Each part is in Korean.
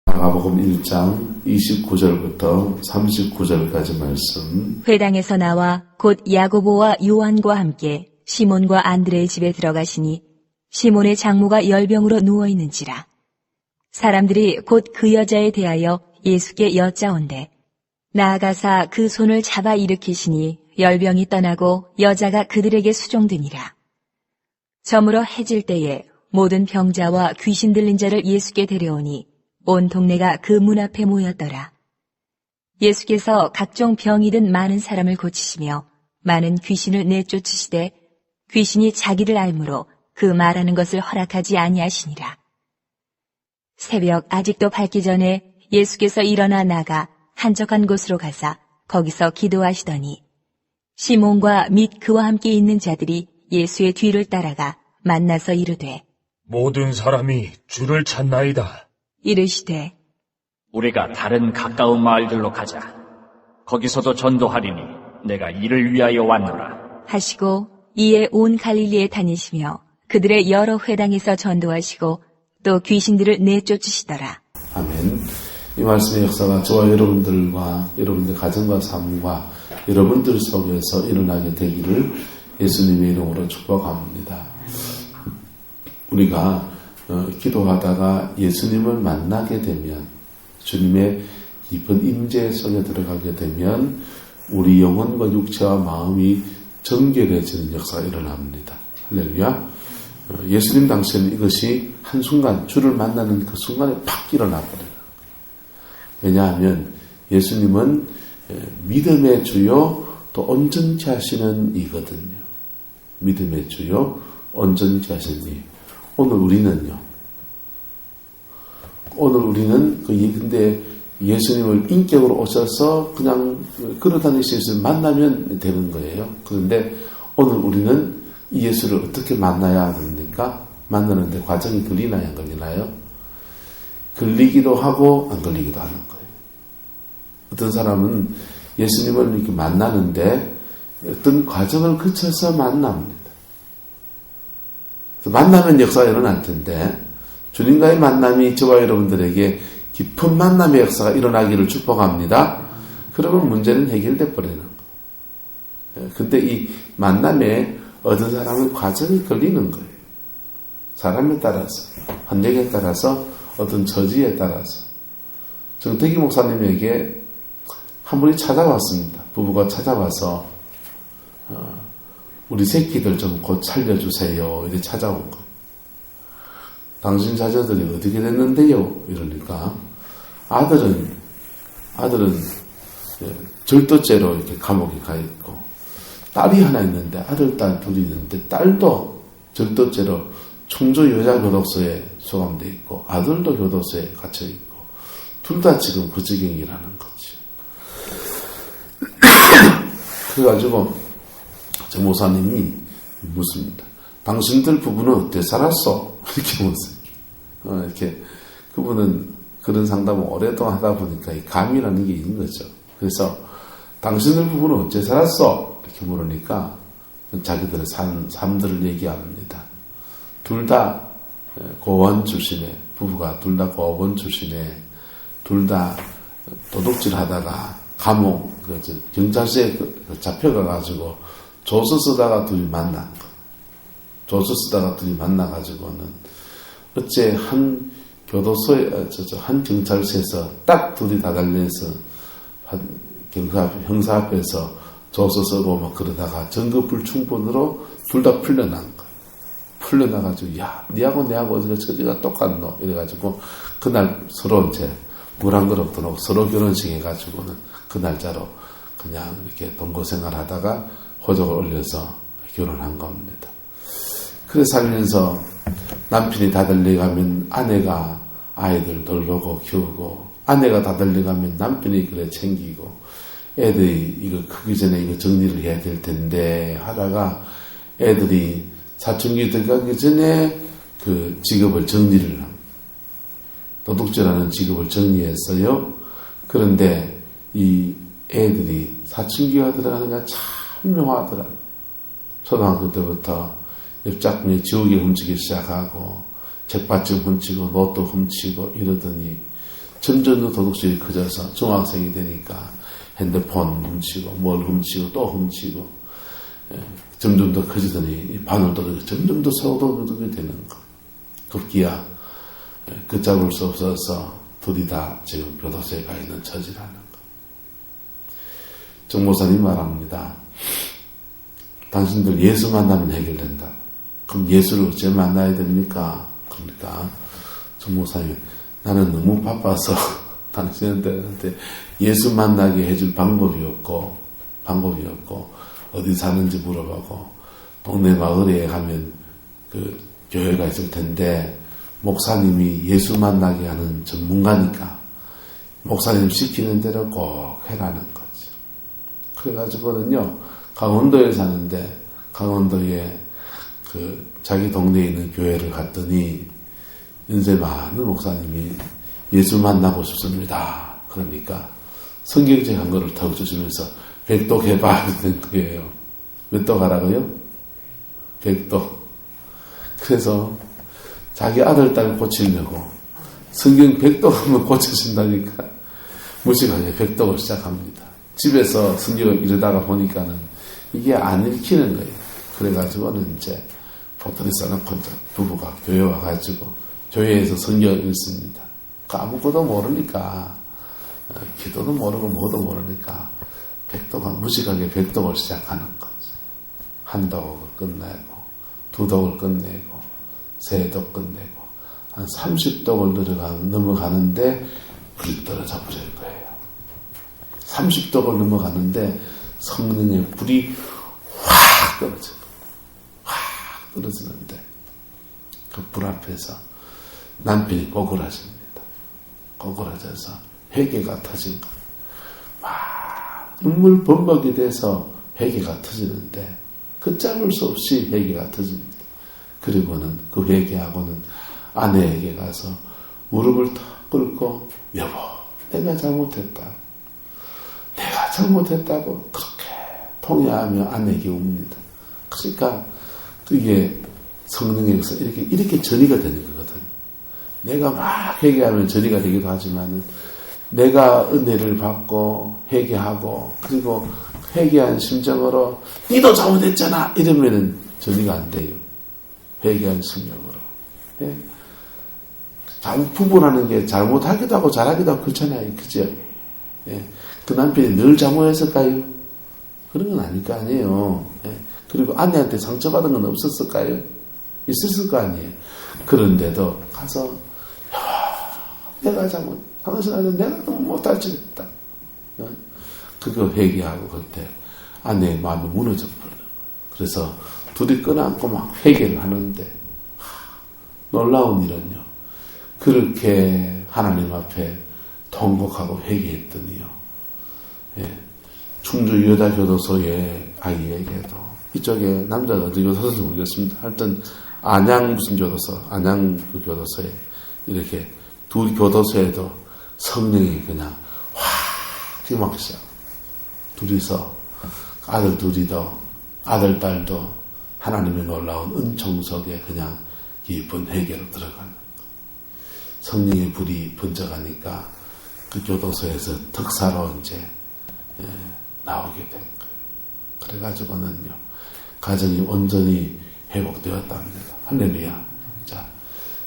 마가복음 1장 29절부터 39절까지 말씀. 회당에서 나와 곧 야고보와 요한과 함께 시몬과 안드레의 집에 들어가시니 시몬의 장모가 열병으로 누워있는지라. 사람들이 곧 그 여자에 대하여 예수께 여짜온대 나아가사 그 손을 잡아 일으키시니 열병이 떠나고 여자가 그들에게 수종되니라. 저물어 해질 때에 모든 병자와 귀신 들린 자를 예수께 데려오니 온 동네가 그 문 앞에 모였더라. 예수께서 각종 병이 든 많은 사람을 고치시며 많은 귀신을 내쫓으시되 귀신이 자기를 알므로 그 말하는 것을 허락하지 아니하시니라. 새벽 아직도 밝기 전에 예수께서 일어나 나가 한적한 곳으로 가사 거기서 기도하시더니 시몬과 및 그와 함께 있는 자들이 예수의 뒤를 따라가 만나서 이르되 모든 사람이 주를 찾나이다. 이르시되 우리가 다른 가까운 마을들로 가자. 거기서도 전도하리니 내가 이를 위하여 왔노라. 하시고 이에 온 갈릴리에 다니시며 그들의 여러 회당에서 전도하시고 또 귀신들을 내쫓으시더라. 아멘. 이 말씀의 역사가 저와 여러분들과 여러분들 가정과 삶과 여러분들 속에서 일어나게 되기를 예수님의 이름으로 축복합니다. 우리가 기도하다가 예수님을 만나게 되면, 주님의 깊은 임재 속에 들어가게 되면 우리 영혼과 육체와 마음이 정결해지는 역사가 일어납니다. 할렐루야. 예수님 당시에는 이것이 한순간 주를 만나는 그 순간에 팍 일어나 버려요. 왜냐하면 예수님은 믿음의 주요 또 온전치 하시는 이거든요. 믿음의 주요 온전치 하시는 이. 오늘 우리는 근데 예수님을 인격으로 오셔서 그냥 걸어다니실 만나면 되는 거예요. 그런데 오늘 우리는 이 예수를 어떻게 만나야 됩니까? 만나는데 과정이 걸리나요? 안 걸리나요? 걸리기도 하고 안 걸리기도 하는 거예요. 어떤 사람은 예수님을 이렇게 만나는데 어떤 과정을 거쳐서 만납니다. 만나면 역사가 일어날 텐데 주님과의 만남이 저와 여러분들에게 깊은 만남의 역사가 일어나기를 축복합니다. 그러면 문제는 해결돼 버리는 거예요. 근데 이 만남에 어떤 사람은 과정이 걸리는 거예요. 사람에 따라서, 환경에 따라서, 어떤 처지에 따라서. 정태기 목사님에게 한 분이 찾아왔습니다. 부부가 찾아와서 우리 새끼들 좀 곧 살려주세요. 이렇게 찾아온 거예요. 당신 자녀들이 어떻게 됐는데요? 이러니까 아들은 절도죄로 이렇게 감옥에 가 있고, 딸이 하나 있는데 아들, 딸 둘이 있는데 딸도 절도죄로 충주 여자교도소에 소감돼 있고 아들도 교도소에 갇혀 있고 둘 다 지금 그 지경이라는 거지. 그래가지고 저 모사님이 묻습니다. 당신들 부부는 어떻게 살았어? 이렇게 묻어요. 이렇게 그분은 그런 상담을 오랫동안 하다 보니까 이 감이라는 게 있는 거죠. 그래서 당신들 부부는 어떻게 살았어? 이렇게 물으니까 자기들의 삶들을 얘기합니다. 둘 다 고원 출신의 부부가 둘 다 고원 출신의 둘 다 도둑질 하다가 감옥 경찰서에 잡혀가가지고 조서 쓰다가 둘이 만난 거. 조서 쓰다가 둘이 만나가지고는 어째 한 교도소에 한 경찰서에서 딱 둘이 다 달려서 형사 앞에서 조서 쓰고 막 그러다가 전급불충분으로 둘 다 풀려난 거예요. 풀려나가지고 야, 니하고 내하고 어디가 처지가 똑같노? 이래가지고 그날 서로 이제 물 한 그릇 더 놓고 서로 결혼식 해가지고는 그 날짜로 그냥 이렇게 동거생활 하다가 호적을 올려서 결혼한 겁니다. 그래 살면서 남편이 다 달려가면 아내가 아이들 돌보고 키우고, 아내가 다 달려가면 남편이 그래 챙기고, 애들이 이거 크기 전에 이거 정리를 해야 될 텐데 하다가 애들이 사춘기 들어가기 전에 그 직업을 정리를 합니다. 도둑질하는 직업을 정리했어요. 그런데 이 애들이 사춘기가 들어가는 게 참 묘하더라고요. 초등학교 때부터 옆짝꿍이 지우개 훔치기 시작하고 책받침 훔치고 로또 훔치고 이러더니 점점 더 도둑질이 커져서 중학생이 되니까 핸드폰 훔치고 뭘 훔치고 또 훔치고 점점 더 커지더니 바늘도둑이 점점 더 소도둑이 되는 거. 급기야 걷잡을 수 없어서 둘이 다 지금 교도소에 가 있는 처지라는 거. 정모사님 말합니다. 당신들 예수 만나면 해결된다. 그럼 예수를 어째 만나야 됩니까? 그러니까 정모사님, 나는 너무 바빠서 당신한테 예수 만나게 해줄 방법이 없고 어디 사는지 물어보고 동네 마을에 가면 그 교회가 있을 텐데 목사님이 예수 만나게 하는 전문가니까 목사님 시키는 대로 꼭 해라는 거죠. 그래가지고는요, 강원도에 사는데 강원도에 그 자기 동네에 있는 교회를 갔더니 연세 많은 목사님이 예수 만나고 싶습니다. 그러니까 성경책 한 거를 턱 주시면서 100독 해봐 그랬던 거예요. 몇 독 하라고요? 100독. 그래서 자기 아들, 딸 고치려고 성경 100독 하면 고쳐진다니까 무식하게 100독을 시작합니다. 집에서 성경을 이러다가 보니까는 이게 안 읽히는 거예요. 그래가지고는 이제 포털이 써놓고 이제 부부가 교회 와가지고 교회에서 성경을 읽습니다. 아무것도 모르니까 기도도 모르고 뭐도 모르니까 무식하게 100독을 시작하는 거죠. 한 독을 끝내고 두 독을 끝내고 세 독 끝내고 한 30독을 넘어가는데 불이 떨어져 버릴 거예요. 30독을 넘어가는데 성령의 불이 확 떨어져요. 확 떨어지는데 그 불 앞에서 남편이 꼬꾸라집니다. 꼬꾸라져서 회개가 터진 거예요. 막 눈물 범벅이 돼서 회개가 터지는데 걷잡을 수 없이 회개가 터집니다. 그리고는 그 회개하고는 아내에게 가서 무릎을 탁 꿇고 여보, 내가 잘못했다. 내가 잘못했다고 그렇게 통회하며 아내에게 웁니다. 그러니까 그게 성령에서 이렇게 전이가 되는 거거든요. 내가 막 회개하면 전이가 되기도 하지만은 내가 은혜를 받고 회개하고 그리고 회개한 심정으로 니도 잘못했잖아 이러면은 전이가 안 돼요. 회개한 심정으로. 예? 부부라는 게 잘못하기도 하고 잘하기도 하고 그렇잖아요. 그죠? 예? 그 남편이 늘 잘못했을까요? 그런 건 아닐 거 아니에요. 예? 그리고 아내한테 상처받은 건 없었을까요? 있었을 거 아니에요. 그런데도 가서 내가 당신한테 내가 너무 못할 짓 했다. 그거 회개하고 그때 아내의 마음이 무너져 버려요. 그래서 둘이 끌어안고 막 회개를 하는데 놀라운 일은요. 그렇게 하나님 앞에 통곡하고 회개했더니요. 예, 충주 여자교도소의 아이에게도 이쪽에 남자가 어디 교도소인지 모르겠습니다. 하여튼 안양 무슨 교도소, 안양 그 교도소에 이렇게 둘 교도소에도 성령이 그냥 확 뛰막 시작. 둘이서 아들 둘이도 아들 딸도 하나님의 놀라운 은총 속에 그냥 깊은 회개로 들어가는 거예요. 성령의 불이 번져가니까 그 교도소에서 특사로 이제 나오게 된 거예요. 그래가지고는요 가정이 온전히 회복되었답니다. 할렐루야. 자,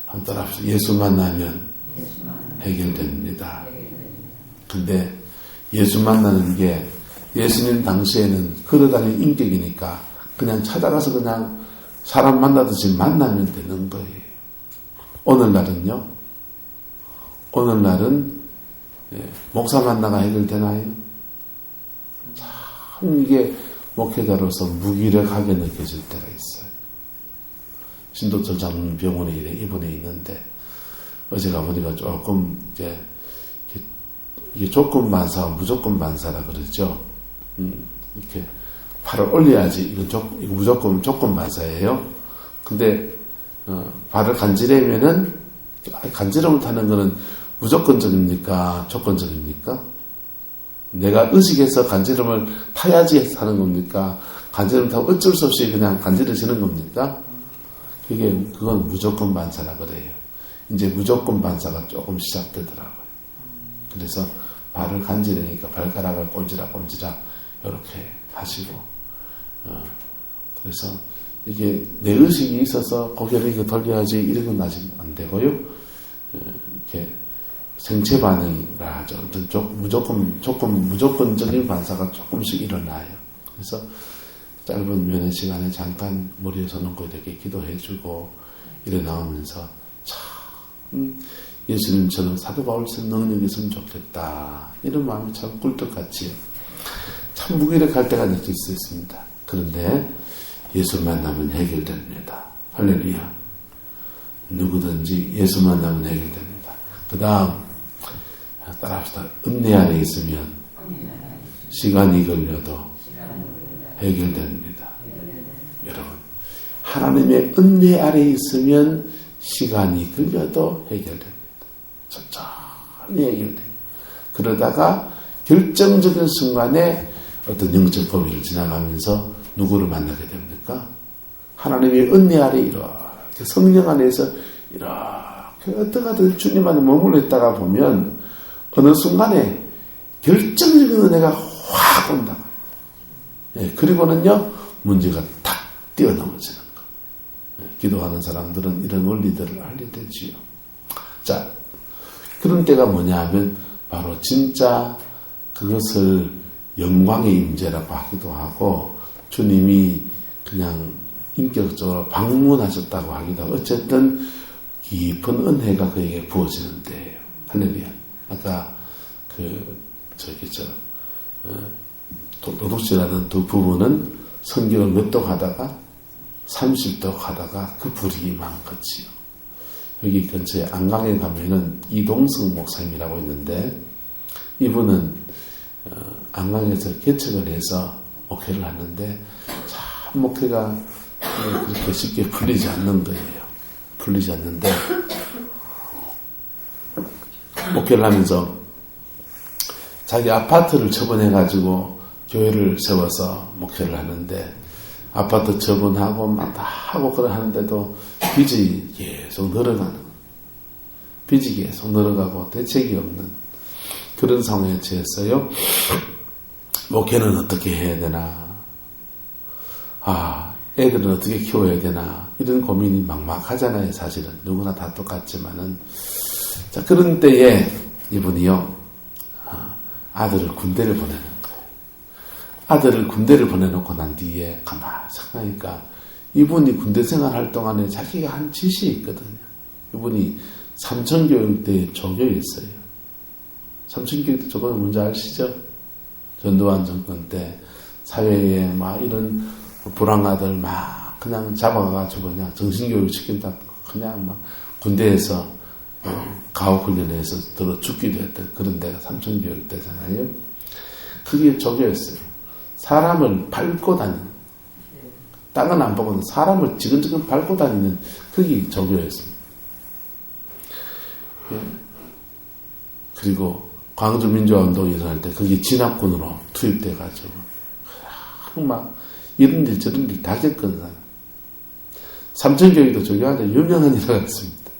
한번 따라합시다. 예수 만나면 해결됩니다. 근데 예수 만나는 게 예수님 당시에는 걸어다니는 인격이니까 그냥 찾아가서 그냥 사람 만나듯이 만나면 되는 거예요. 오늘날은요? 오늘날은 목사 만나가 해결되나요? 참 이게 목회자로서 무기력하게 느껴질 때가 있어요. 신도철 장로님 병원에 입원해 있는데 어제 가보니까 조금 이게 조건 반사와 무조건 반사라 그러죠. 이렇게 발을 올려야지 이거 무조건 조건 반사예요. 근데 발을 간지르면은 간지럼을 타는 거는 무조건적입니까? 조건적입니까? 내가 의식해서 간지럼을 타야지 하는 겁니까? 간지럼 타고 어쩔 수 없이 그냥 간지러지는 겁니까? 그건 무조건 반사라 그래요. 이제 무조건 반사가 조금 시작되더라고요. 그래서 발을 간지르니까 발가락을 꼼지락 이렇게 하시고, 그래서 이게 내 의식이 있어서 고개를 이렇게 돌려야지 이렇게 나시면 안 되고요. 이렇게 생체 반응이라 하죠. 무조건적인 반사가 조금씩 일어나요. 그래서 짧은 면회 시간에 잠깐 머리에 손 얹고 이렇게 기도해주고 일어나오면서 참 예수님처럼 사도 바울처럼 능력이 있으면 좋겠다. 이런 마음이 참 꿀떡같지요. 참 무기력할 때가 느낄 수 있습니다. 그런데 예수 만나면 해결됩니다. 할렐루야. 누구든지 예수 만나면 해결됩니다. 그 다음 따라합시다. 은혜 안에 있으면 시간이 걸려도 해결됩니다. 여러분, 하나님의 은혜 아래 있으면 시간이 걸려도 해결됩니다. 천천히 해결돼요. 그러다가 결정적인 순간에 어떤 영적 범위를 지나가면서 누구를 만나게 됩니까? 하나님의 은혜 아래 이렇게 성령 안에서 이렇게 어떻게든 주님 안에 머물러 있다가 보면 어느 순간에 결정적인 은혜가 확 온다. 그리고는요, 문제가 탁 뛰어넘어지는 거. 기도하는 사람들은 이런 원리들을 알게 되지요. 자, 그런 때가 뭐냐 하면 바로 진짜 그것을 영광의 임재라고 하기도 하고 주님이 그냥 인격적으로 방문하셨다고 하기도 하고 어쨌든 깊은 은혜가 그에게 부어지는 때예요. 할렐루야. 아까 도둑질하는 두 부부는 성경을 몇 독 하다가 30독 하다가 그 불이 망쳤지요. 여기 근처에 안강에 가면은 이동성 목사님이라고 있는데 이분은 안강에서 개척을 해서 목회를 하는데 참 목회가 그렇게 쉽게 풀리지 않는 거예요. 풀리지 않는데 목회를 하면서 자기 아파트를 처분해가지고 교회를 세워서 목회를 하는데 아파트 처분하고 막 다 하고 그래 하는데도 빚이 계속 늘어가는, 빚이 계속 늘어가고 대책이 없는 그런 상황에 처했어요. 목회는 어떻게 해야 되나? 애들은 어떻게 키워야 되나? 이런 고민이 막막하잖아요, 사실은. 누구나 다 똑같지만은. 자, 그런 때에 이분이요, 아들을 군대를 보내는 거예요. 아들을 군대를 보내놓고 난 뒤에 가만히 생각하니까 이분이 군대 생활할 동안에 자기가 한 짓이 있거든요. 이분이 삼천교육대에 조교였어요. 삼천교육대 조교는 뭔지 아시죠? 전두환 정권 때 사회에 막 이런 불황아들 막 그냥 잡아가지고 그냥 정신교육 시킨다. 그냥 막 군대에서 가혹훈련에서 들어 죽기도 했던 그런 데가 삼천교육대잖아요. 그게 조교였어요. 사람을 밟고 다니는, 땅은 안 보고는 사람을 지근지근 밟고 다니는 그게 조교였습니다. 그리고 광주민주화운동이 일어날 때 그게 진압군으로 투입돼가지고 막 이런 일 저런 일 다 겪은 삼천교육도 조교한테 유명한 일이었습니다.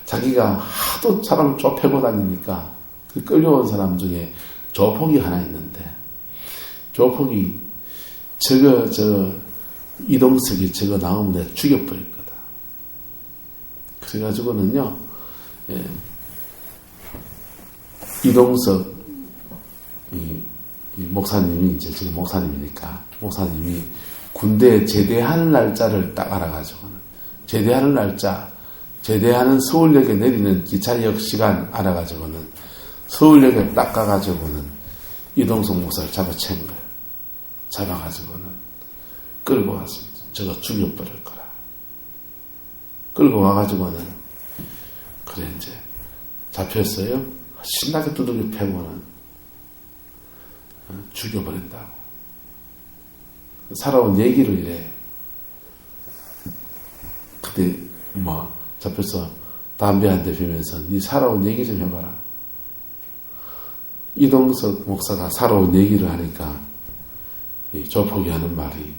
자기가 하도 사람을 좁혀고 다니니까 그 끌려온 사람 중에 조폭이 하나 있는데 조폭이 이동석이 저거 나오면 내가 죽여버릴 거다. 그래가지고는요, 이동석 이 목사님이 이제 지금 목사님이니까 목사님이 군대에 제대하는 날짜를 딱 알아가지고는 제대하는 날짜, 제대하는 서울역에 내리는 기차역 시간 알아가지고는 서울역에 딱 가가지고는 이동석 목사를 잡아챈 거예요. 잡아가지고는 끌고 왔습니다. 저거 죽여버릴 거라. 끌고 와가지고는 그래 이제 잡혔어요. 신나게 두들겨 패고는 죽여버린다고. 살아온 얘기를 이래. 그때 뭐 잡혀서 담배 한 대 피우면서 네 살아온 얘기 좀 해봐라. 이동석 목사가 살아온 얘기를 하니까 이 조폭이 하는 말이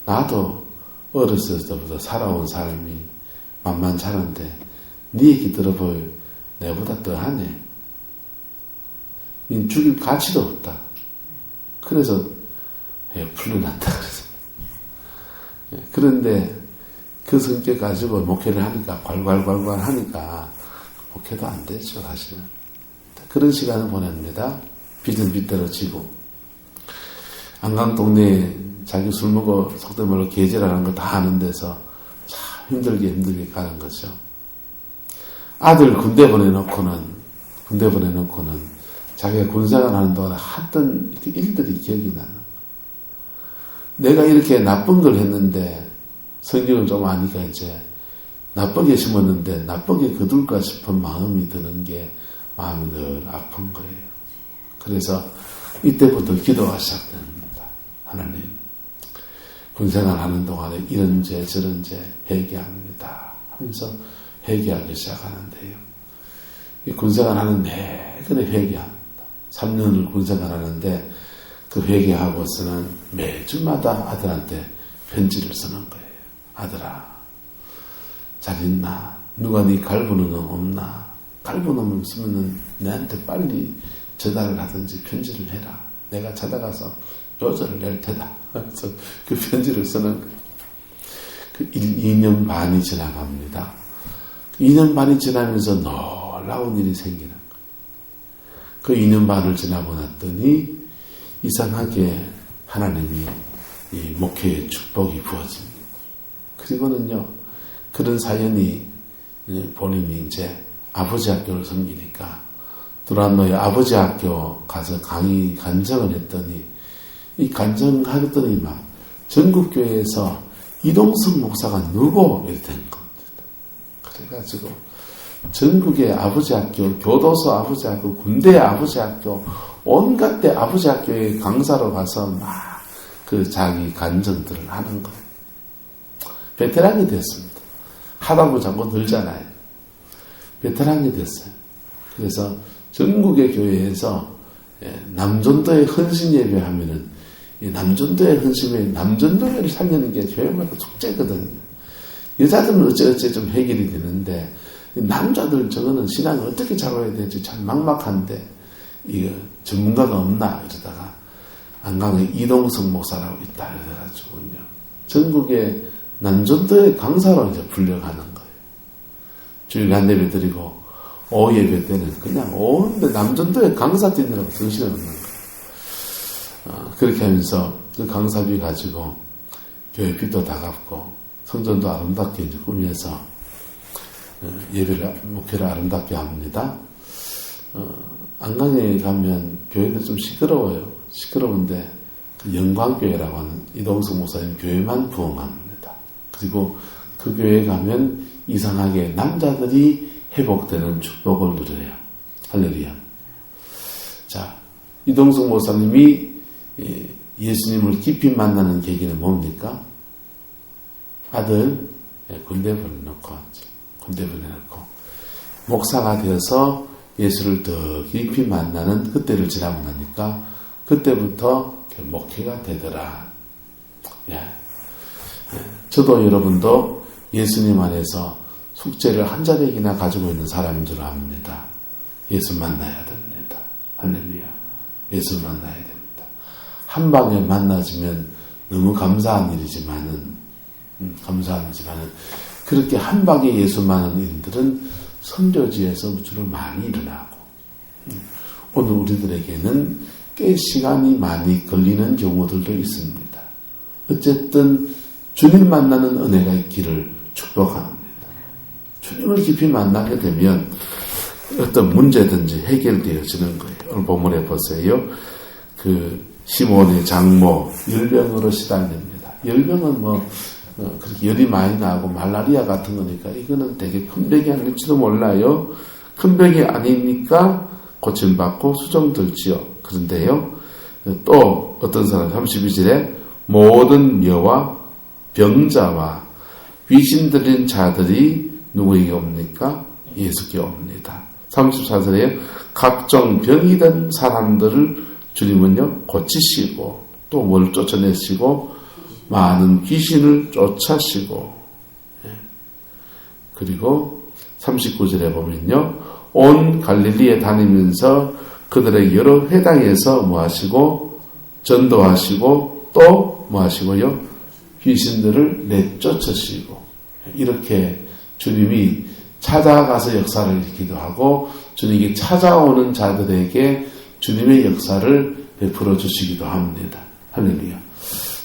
나도 어렸을 때부터 살아온 삶이 만만찮은데 네 얘기 들어보여 내보다 더하네. 죽일 가치도 없다. 그래서 풀려난다. 그래서. 그런데 그 성격 가지고 목회를 하니까 괄괄괄괄 하니까 목회도 안 되죠, 사실은. 그런 시간을 보냅니다. 빚은 빚대로 지고 안강 동네에 자기 술 먹어 속된 말로 계절하는 거 다 아는 데서 참 힘들게 가는 거죠. 아들 군대 보내놓고는 자기가 군생활 하는 동안 했던 일들이 기억이 나는 거예요. 내가 이렇게 나쁜 걸 했는데 성경을 좀 아니까 이제 나쁘게 심었는데 나쁘게 거둘까 싶은 마음이 드는 게 마음이 늘 아픈 거예요. 그래서 이때부터 기도가 시작됩니다. 하나님, 군생활 하는 동안에 이런 죄 저런 죄 회개합니다 하면서 회개하기 시작하는데요. 이 군생활 하는 내내 회개합니다. 3년을 군생활 하는데 그 회개하고서는 매주마다 아들한테 편지를 쓰는 거예요. 아들아, 잘 있나? 누가 네 갈부는 없나? 갈부놈을 쓰면은 내한테 빨리 전화를 하든지 편지를 해라. 내가 찾아가서 조절을 낼 테다. 그래서 그 편지를 쓰는 거예요. 그 2년 반이 지나갑니다. 2년 반이 지나면서 놀라운 일이 생기는 거예요. 그 2년 반을 지나고 났더니 이상하게 하나님이 이 목회의 축복이 부어집니다. 그리고는요, 그런 사연이 본인이 이제 아버지 학교를 섬기니까 두란노의 아버지 학교 가서 강의 간증을 했더니 이 간증하더니 막 전국교회에서 이동석 목사가 누구 이렇게 된 겁니다. 그래가지고 전국의 아버지 학교, 교도소 아버지 학교, 군대 아버지 학교, 온갖 데 아버지 학교에 강사로 가서 막 그 자기 간증들을 하는 거예요. 베테랑이 됐습니다. 하다 보면 자꾸 늘잖아요. 베테랑이 됐어요. 그래서 전국의 교회에서 남전도의 헌신 예배 하면은 이 남전도의 헌신에 남전도회를 살리는 게 교회마다 숙제거든요. 여자들은 어찌어찌 좀 해결이 되는데 남자들 저거는 신앙을 어떻게 잡아야 될지 참 막막한데 이거 전문가가 없나 이러다가 안강에 이동석 목사라고 있다 이래가지고요. 전국의 남전도의 강사로 이제 불려가는 거예요. 주일 한 예배 드리고 오후 예배 때는 그냥 온데 남전도의 강사 뛰느라고 정신이 없는 거예요. 그렇게 하면서 그 강사비 가지고 교회 빚도 다 갚고 성전도 아름답게 이제 꾸며서 예배를 목회를 아름답게 합니다. 안강에 가면 교회도 좀 시끄러워요. 시끄러운데 그 영광교회라고 하는 이동석 목사님 교회만 부흥합니다. 그리고 그 교회에 가면 이상하게 남자들이 회복되는 축복을 누려요. 할렐루야. 자, 이동석 목사님이 예수님을 깊이 만나는 계기는 뭡니까? 아들 군대 보내놓고 목사가 되어서 예수를 더 깊이 만나는 그때를 지나고 나니까 그때부터 목회가 되더라. 저도 여러분도 예수님 안에서 숙제를 한 자리이나 가지고 있는 사람인 줄 압니다. 예수 만나야 됩니다. 할렐루야. 예수 만나야 됩니다. 한 방에 만나지면 너무 감사한 일이지만은 그렇게 한 방에 예수 만나는 일들은 선교지에서 주로 많이 일어나고 오늘 우리들에게는 꽤 시간이 많이 걸리는 경우들도 있습니다. 어쨌든 주님 만나는 은혜가 있기를 축복합니다. 주님을 깊이 만나게 되면 어떤 문제든지 해결되어지는 거예요. 오늘 본문에 보세요. 그 시몬의 장모 열병으로 시달립니다. 열병은 그렇게 열이 많이 나고 말라리아 같은 거니까 이거는 되게 큰 병이 아닐지도 몰라요. 큰 병이 아니니까 고침받고 수정들지요. 그런데요, 또 어떤 사람 32절에 모든 묘와 병자와 귀신 들린 자들이 누구에게 옵니까? 예수께 옵니다. 34절에 각종 병이 든 사람들을 주님은요 고치시고 또 뭘 쫓아내시고 많은 귀신을 쫓아시고 그리고 39절에 보면요 온 갈릴리에 다니면서 그들의 여러 회당에서 뭐 하시고 전도하시고 또 뭐 하시고요? 귀신들을 내쫓으시고 이렇게 주님이 찾아가서 역사를 일으키기도 하고 주님이 찾아오는 자들에게 주님의 역사를 베풀어 주시기도 합니다. 할렐루야.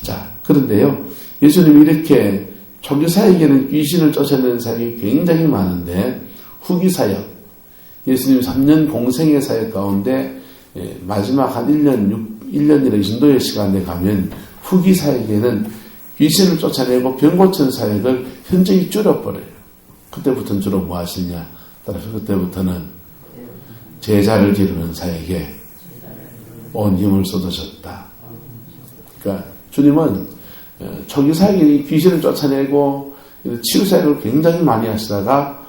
자, 그런데요. 예수님이 이렇게 초기 사역에는 귀신을 쫓아내는 사역이 굉장히 많은데 후기 사역, 예수님 3년 공생의 사역 가운데 마지막 한 1년이나 진도의 시간에 가면 후기 사역에는 귀신을 쫓아내고 병 고치는 사역을 현저히 줄여버려요. 그때부터는 주로 뭐 하시냐? 따라서 그때부터는 제자를 기르는 사역에 온 힘을 쏟으셨다. 그러니까 주님은 초기 사역에 귀신을 쫓아내고 치유 사역을 굉장히 많이 하시다가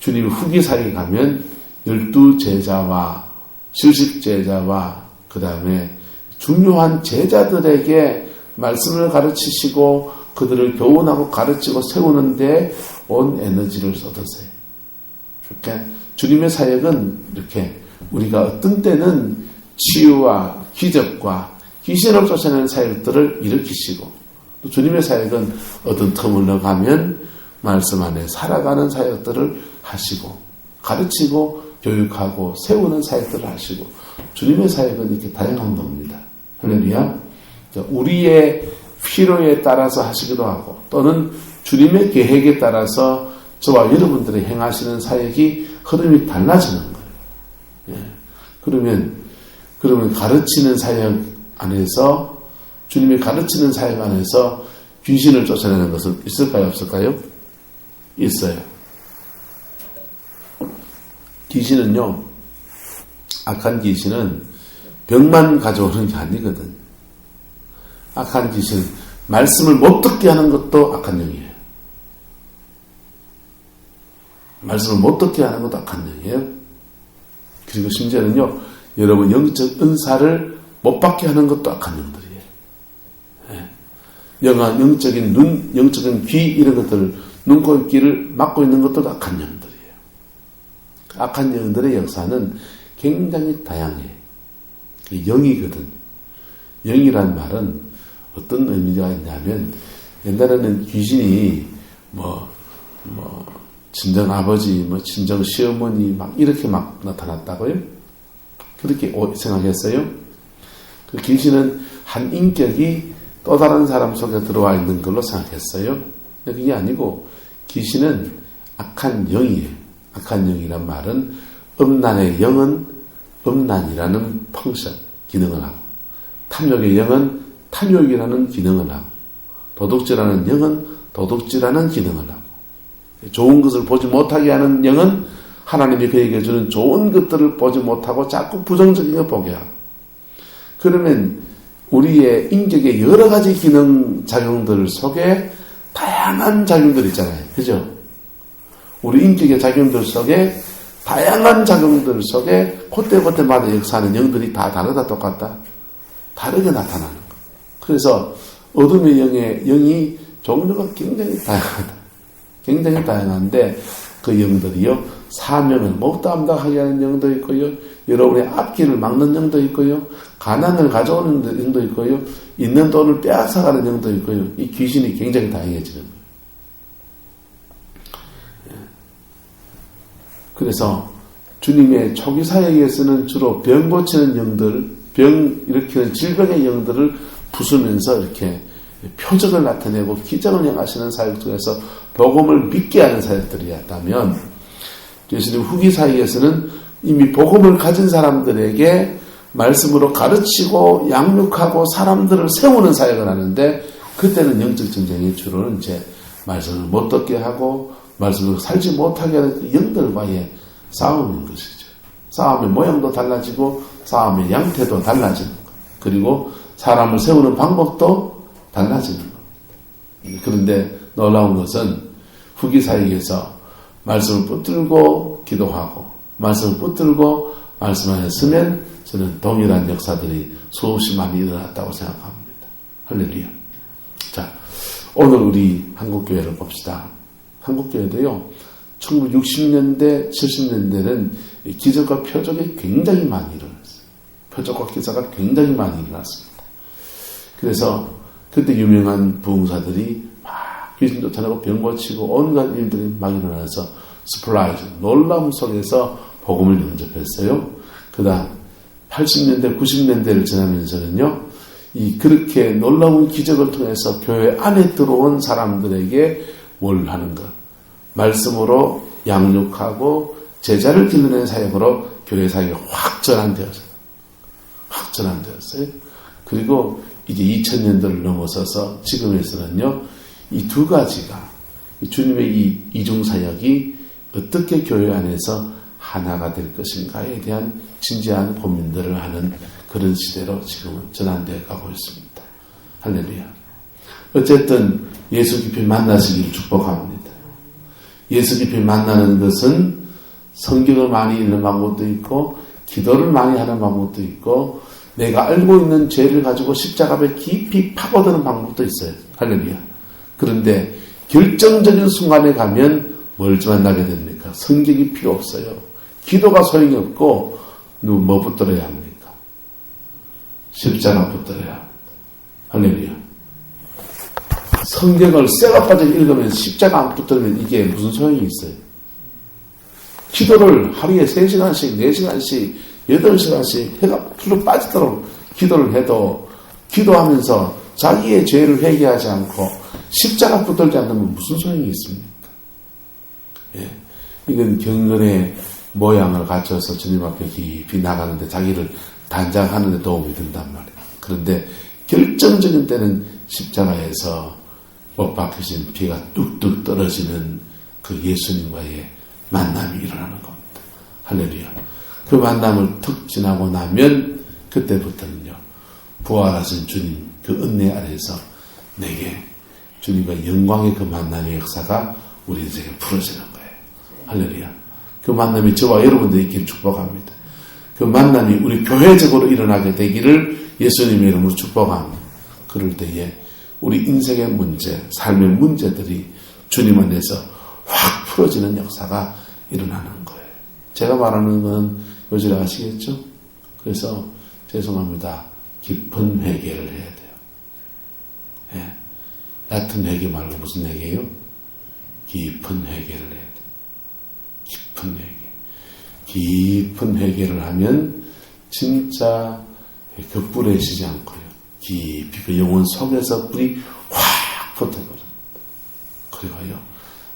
주님이 후기 사역에 가면 12제자와 실식 제자와 그 다음에 중요한 제자들에게 말씀을 가르치시고 그들을 교훈하고 가르치고 세우는데 온 에너지를 쏟으세요. 그러니까 주님의 사역은 이렇게 우리가 어떤 때는 치유와 기적과 귀신을 쫓아내는 사역들을 일으키시고 또 주님의 사역은 어떤 틈을 넣어가면 말씀 안에 살아가는 사역들을 하시고 가르치고 교육하고 세우는 사역들을 하시고 주님의 사역은 이렇게 다양한 겁니다. 할렐루야. 우리의 필요에 따라서 하시기도 하고 또는 주님의 계획에 따라서 저와 여러분들이 행하시는 사역이 흐름이 달라지는 거예요. 예. 그러면 가르치는 사역 안에서 주님이 가르치는 사역 안에서 귀신을 쫓아내는 것은 있을까요? 없을까요? 있어요. 귀신은요, 악한 귀신은 병만 가져오는 게 아니거든. 악한 귀신은 말씀을 못 듣게 하는 것도 악한 영이에요. 말씀을 못 듣게 하는 것도 악한 영이에요. 그리고 심지어는요, 여러분 영적 은사를 못 받게 하는 것도 악한 영들이에요. 예. 영적인 눈, 영적인 귀 이런 것들을 눈, 코, 귀를 막고 있는 것도 악한 영들이에요. 악한 영들의 역사는 굉장히 다양해요. 영이거든. 영이란 말은 어떤 의미가 있냐면 옛날에는 귀신이 친정 아버지, 친정 시어머니 막 이렇게 막 나타났다고요? 그렇게 생각했어요? 그 귀신은 한 인격이 또 다른 사람 속에 들어와 있는 걸로 생각했어요. 근데 그게 아니고 귀신은 악한 영이에요. 악한 영이란 말은 음란의 영은 음란이라는 펑션, 기능을 하고 탐욕의 영은 탐욕이라는 기능을 하고 도둑질하는 영은 도둑질하는 기능을 하고 좋은 것을 보지 못하게 하는 영은 하나님이 그에게 주는 좋은 것들을 보지 못하고 자꾸 부정적인 걸 보게 하고 그러면 우리의 인격의 여러 가지 기능 작용들 속에 다양한 작용들 있잖아요. 그죠? 우리 인격의 작용들 속에 다양한 작용들 속에 그때마다 역사하는 영들이 다 다르다 똑같다? 다르게 나타나는 거. 그래서 어둠의 영이 종류가 굉장히 다양하다. 굉장히 다양한데 그 영들이요. 사명을 못 감당하게 하는 영도 있고요. 여러분의 앞길을 막는 영도 있고요. 가난을 가져오는 영도 있고요. 있는 돈을 빼앗아가는 영도 있고요. 이 귀신이 굉장히 다양해지는 거예요. 그래서 주님의 초기 사역에서는 주로 병 고치는 영들, 병 일으키는 질병의 영들을 부수면서 이렇게 표적을 나타내고 기적을 행하시는 사역 중에서 복음을 믿게 하는 사역들이었다면 예수님 후기 사역에서는 이미 복음을 가진 사람들에게 말씀으로 가르치고 양육하고 사람들을 세우는 사역을 하는데 그때는 영적 전쟁이 주로는 이제 말씀을 못 듣게 하고 말씀으로 살지 못하게 하는 영들과의 싸움인 것이죠. 싸움의 모양도 달라지고 싸움의 양태도 달라지는 것. 그리고 사람을 세우는 방법도 달라지는 겁니다. 그런데 놀라운 것은 후기 사역에서 말씀을 붙들고 기도하고 말씀을 붙들고 말씀 안에 서면 저는 동일한 역사들이 수없이 많이 일어났다고 생각합니다. 할렐루야. 자, 오늘 우리 한국교회를 봅시다. 한국교회도요, 1960년대, 70년대는 기적과 표적이 굉장히 많이 일어났어요. 표적과 기사가 굉장히 많이 일어났습니다. 그래서 그때 유명한 부흥사들이 막 귀신 쫓아내고 병 고치고 온갖 일들이 막 일어나서 스프라이즈, 놀라움 속에서 복음을 영접했어요. 그 다음 80년대, 90년대를 지나면서는요, 그렇게 놀라운 기적을 통해서 교회 안에 들어온 사람들에게 뭘 하는 것? 말씀으로 양육하고 제자를 길러내는 사역으로 교회 사역이 확 전환되었어요. 그리고 이제 2000년도를 넘어서서 지금에서는요, 이 두 가지가, 주님의 이 이중사역이 어떻게 교회 안에서 하나가 될 것인가에 대한 진지한 고민들을 하는 그런 시대로 지금은 전환되어 가고 있습니다. 할렐루야. 어쨌든 예수 깊이 만나시기를 축복합니다. 예수 깊이 만나는 것은 성경을 많이 읽는 방법도 있고 기도를 많이 하는 방법도 있고 내가 알고 있는 죄를 가지고 십자가에 깊이 파고드는 방법도 있어요. 할렐루야. 그런데 결정적인 순간에 가면 뭘 만나게 됩니까? 성경이 필요 없어요. 기도가 소용이 없고 뭐 붙들어야 합니까? 십자가 붙들어야 합니다. 할렐루야. 성경을 쇠가빠져 읽으면 십자가 안 붙들면 이게 무슨 소용이 있어요? 기도를 하루에 3시간씩, 4시간씩, 8시간씩 해가 풀로 빠지도록 기도를 해도 기도하면서 자기의 죄를 회개하지 않고 십자가 붙들지 않으면 무슨 소용이 있습니까? 예. 이건 경건의 모양을 갖춰서 주님 앞에 깊이 나가는데 자기를 단장하는 데 도움이 된단 말이에요. 그런데 결정적인 때는 십자가에서 못 박히신 피가 뚝뚝 떨어지는 그 예수님과의 만남이 일어나는 겁니다. 할렐루야. 그 만남을 툭 지나고 나면 그때부터는요, 부활하신 주님 그 은혜 아래에서 내게 주님과 영광의 그 만남의 역사가 우리 인생에 풀어지는 거예요. 할렐루야. 그 만남이 저와 여러분들 있기를 축복합니다. 그 만남이 우리 교회적으로 일어나게 되기를 예수님의 이름으로 축복합니다. 그럴 때에 우리 인생의 문제, 삶의 문제들이 주님 안에서 확 풀어지는 역사가 일어나는 거예요. 제가 말하는 건 요지를 아시겠죠? 그래서 죄송합니다. 깊은 회개를 해야 돼요. 예. 얕은 회개 말고 무슨 회개요? 깊은 회개를 해야 돼요. 깊은 회개. 깊은 회개를 하면 진짜 그 불에 쉬지 않고요. 깊이 그 영혼 속에서 불이 확 붙어버립니다. 그리고요,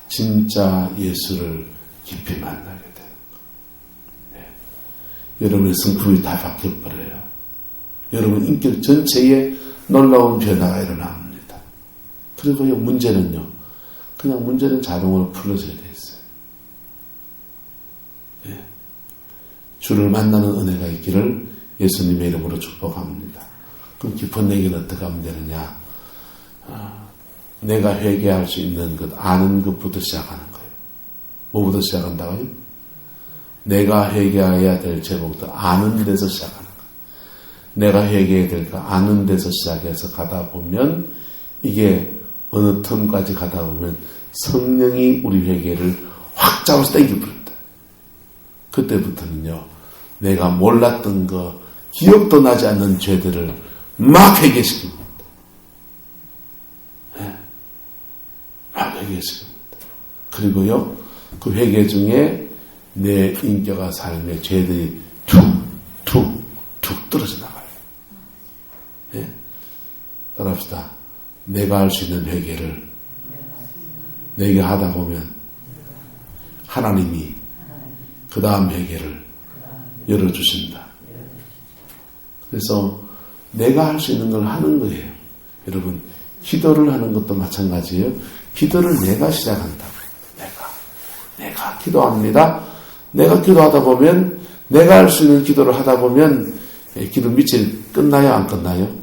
진짜 예수를 깊이 만나게 돼요. 네. 여러분의 성품이 다 바뀌어버려요. 여러분 인격 전체에 놀라운 변화가 일어납니다. 그리고요, 문제는요, 그냥 문제는 자동으로 풀어져야 돼 있어요. 네. 주를 만나는 은혜가 있기를 예수님의 이름으로 축복합니다. 그럼 깊은 얘기는 어떻게 하면 되느냐? 내가 회개할 수 있는 것, 아는 것부터 시작하는 거예요. 뭐부터 시작한다고요? 내가 회개해야 될 제목부터 아는 데서 시작하는 거예요. 내가 회개해야 될 거 아는 데서 시작해서 가다 보면 이게 어느 틈까지 가다 보면 성령이 우리 회개를 확 잡아서 당겨버립니다. 그때부터는요, 내가 몰랐던 거, 기억도 나지 않는 죄들을 막 회개시킵니다. 네. 막 회개시킵니다. 그리고요, 그 회개 중에 내 인격과 삶의 죄들이 툭 떨어져 나가요. 네. 따라합시다. 내가 할 수 있는 회개를 내게 하다 보면 하나님이 그 다음 회개를 열어주신다. 그래서 내가 할 수 있는 걸 하는 거예요. 여러분, 기도를 하는 것도 마찬가지예요. 기도를 내가 시작한다고. 내가 기도합니다. 내가 기도하다 보면, 내가 할 수 있는 기도를 하다 보면, 기도 밑이 끝나요? 안 끝나요?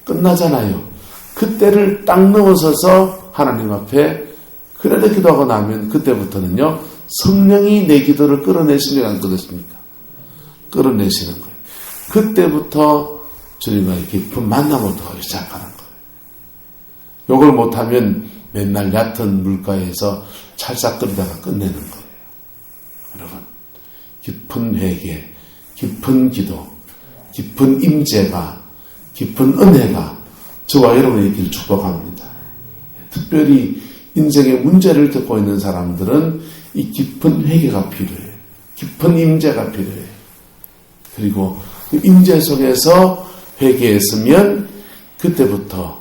끝나잖아요. 그때를 딱 넘어서서 하나님 앞에 그래도 기도하고 나면 그때부터는요, 성령이 내 기도를 끌어내시면 안 그렇습니까? 끌어내시는 거예요. 그때부터 주님과의 깊은 만남을 하기 시작하는 거예요. 요걸 못하면 맨날 얕은 물가에서 찰싹거리다가 끝내는 거예요. 여러분, 깊은 회개, 깊은 기도, 깊은 임재가, 깊은 은혜가 저와 여러분의 길을 축복합니다. 특별히 인생의 문제를 겪고 있는 사람들은 이 깊은 회개가 필요해요. 깊은 임재가 필요해요. 그리고 그 임재 속에서 회개했으면 그때부터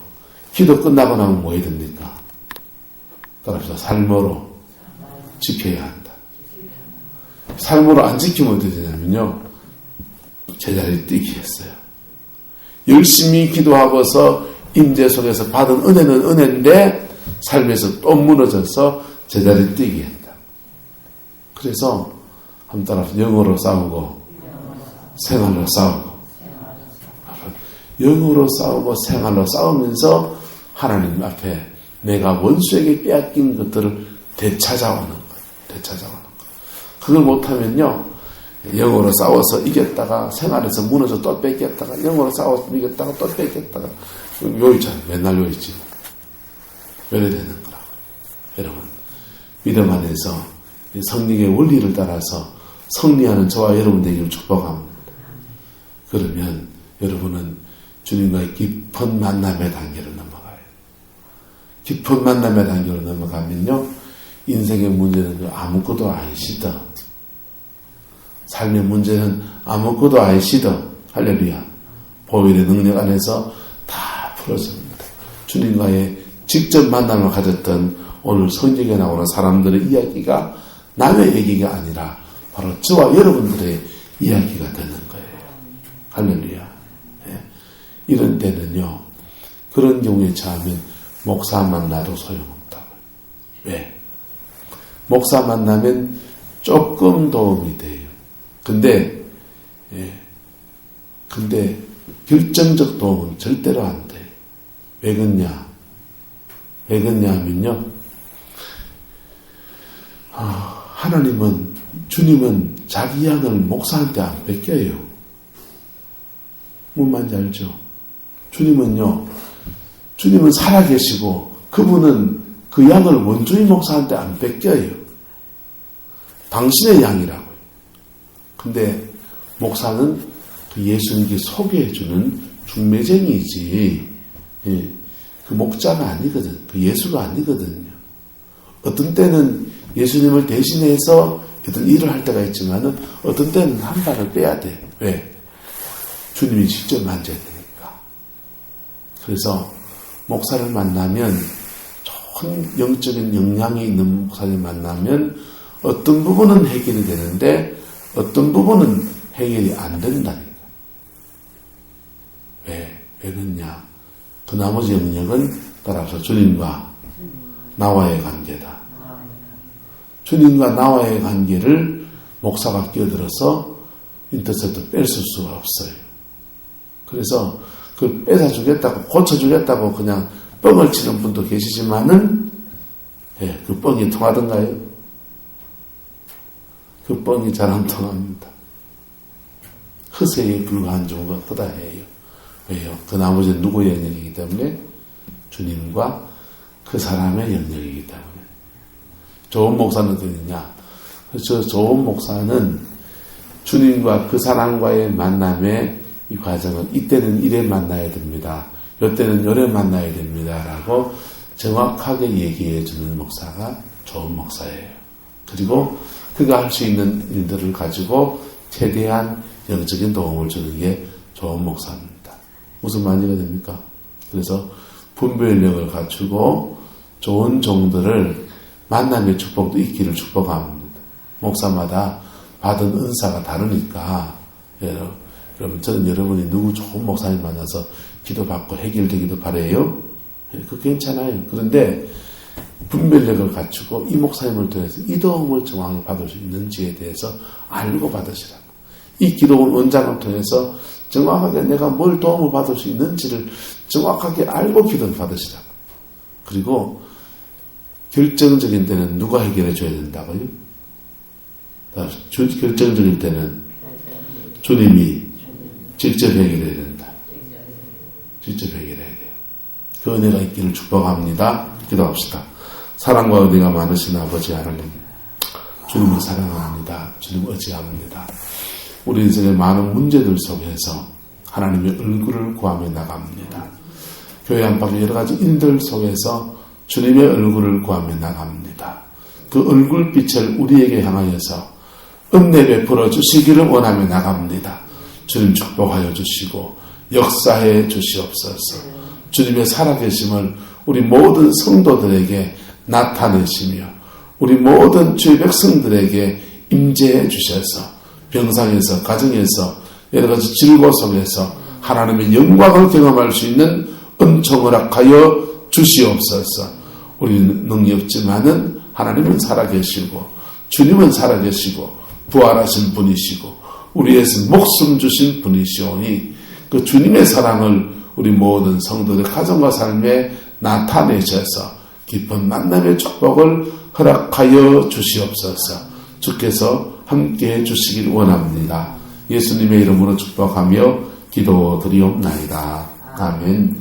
기도 끝나고 나면 뭐 해야 됩니까? 따라서 삶으로 지켜야 한다. 삶으로 안 지키면 어떻게 되냐면요. 제자리 뛰기 했어요. 열심히 기도하고서 임재 속에서 받은 은혜는 은혜인데 삶에서 또 무너져서 제자리 뛰기 했다. 그래서 한번 따라서 영어로 싸우고 생활로 싸우고 영으로 싸우고 생활로 싸우면서 하나님 앞에 내가 원수에게 빼앗긴 것들을 되찾아오는 거예요. 되찾아오는 거예요. 그걸 못하면요. 영으로 싸워서 이겼다가 생활에서 무너져 또 뺏겼다가 영으로 싸워서 이겼다가 또 뺏겼다가 요있잖아요. 맨날 요있지. 이래 되는 거라고. 여러분 믿음 안에서 성령의 원리를 따라서 승리하는 저와 여러분 되기를 축복합니다. 그러면 여러분은 주님과의 깊은 만남의 단계로 넘어가요. 깊은 만남의 단계로 넘어가면요. 인생의 문제는 아무것도 아니시다. 삶의 문제는 아무것도 아니시다. 할렐루야. 보혈의 능력 안에서 다 풀어집니다. 주님과의 직접 만남을 가졌던 오늘 성경에 나오는 사람들의 이야기가 남의 얘기가 아니라 바로 저와 여러분들의 이야기가 되는 거예요. 할렐루야. 예. 이런 때는요. 그런 경우에 처하면 목사 만나도 소용없다고요. 왜? 목사 만나면 조금 도움이 돼요. 근데 결정적 도움은 절대로 안 돼요. 왜 그러냐? 왜 그러냐 하면요. 주님은 자기 양을 목사한테 안 뺏겨요. 뭔 말인지 알죠? 주님은 살아계시고 그분은 그 양을 원주의 목사한테 안 뺏겨요. 당신의 양이라고요. 근데 목사는 그 예수님께 소개해주는 중매쟁이지, 그 목자가 아니거든. 그 예수가 아니거든요. 어떤 때는 예수님을 대신해서 어떤 일을 할 때가 있지만은 어떤 때는 한 발을 빼야 돼. 왜? 주님이 직접 만져야 되니까. 그래서 목사를 만나면 좋은 영적인 영향이 있는 목사를 만나면 어떤 부분은 해결이 되는데 어떤 부분은 해결이 안 된다니까. 왜 그러냐? 그 나머지 영역은 따라서 주님과 나와의 관계다. 주님과 나와의 관계를 목사가 끼어들어서 인터셉터 뺄 수가 없어요. 그래서 그 뺏어주겠다고 고쳐주겠다고 그냥 뻥을 치는 분도 계시지만은 그 뻥이 통하던가요? 그 뻥이 잘 안 통합니다. 허세에 불과한 정도가 허다해요. 왜요? 그 나머지는 누구의 영역이기 때문에? 주님과 그 사람의 영역이기 때문에. 좋은 목사는 어떠냐? 저 좋은 목사는 주님과 그 사람과의 만남의 이 과정은 이때는 이래 만나야 됩니다. 이때는 요래 만나야 됩니다. 라고 정확하게 얘기해 주는 목사가 좋은 목사예요. 그리고 그가 할 수 있는 일들을 가지고 최대한 영적인 도움을 주는 게 좋은 목사입니다. 무슨 말이가 됩니까? 그래서 분별력을 갖추고 좋은 종들을 만남의 축복도 있기를 축복합니다. 목사마다 받은 은사가 다르니까 여러분 저는 여러분이 누구 좋은 목사님 만나서 기도받고 해결되기도 바라요. 그거 괜찮아요. 그런데 분별력을 갖추고 이 목사님을 통해서 이 도움을 정확히 받을 수 있는지에 대해서 알고 받으시라고. 이 기도원 원장을 통해서 정확하게 내가 뭘 도움을 받을 수 있는지를 정확하게 알고 기도를 받으시라고. 그리고 결정적인 때는 누가 해결해 줘야 된다고요? 결정적인 때는 주님이 직접 해결해야 된다. 직접 해결해야 돼요. 그 은혜가 있기를 축복합니다. 기도합시다. 사랑과 은혜가 많으신 아버지 하나님, 주님을 사랑합니다. 주님 의지합니다. 우리 인생의 많은 문제들 속에서 하나님의 얼굴을 구하며 나갑니다. 교회 안팎의 여러 가지 일들 속에서 주님의 얼굴을 구하며 나갑니다. 그 얼굴빛을 우리에게 향하여서 은혜 베풀어 주시기를 원하며 나갑니다. 주님 축복하여 주시고 역사해 주시옵소서. 주님의 살아계심을 우리 모든 성도들에게 나타내시며 우리 모든 주의 백성들에게 임재해 주셔서 병상에서 가정에서 여러 가지 질고 속에서 하나님의 영광을 경험할 수 있는 은총을 허락하여 주시옵소서. 우리는 능력 없지만은 하나님은 살아계시고 주님은 살아계시고 부활하신 분이시고 우리에서 목숨 주신 분이시오니 그 주님의 사랑을 우리 모든 성도들 가정과 삶에 나타내셔서 깊은 만남의 축복을 허락하여 주시옵소서. 주께서 함께해 주시길 원합니다. 예수님의 이름으로 축복하며 기도드리옵나이다. 아멘.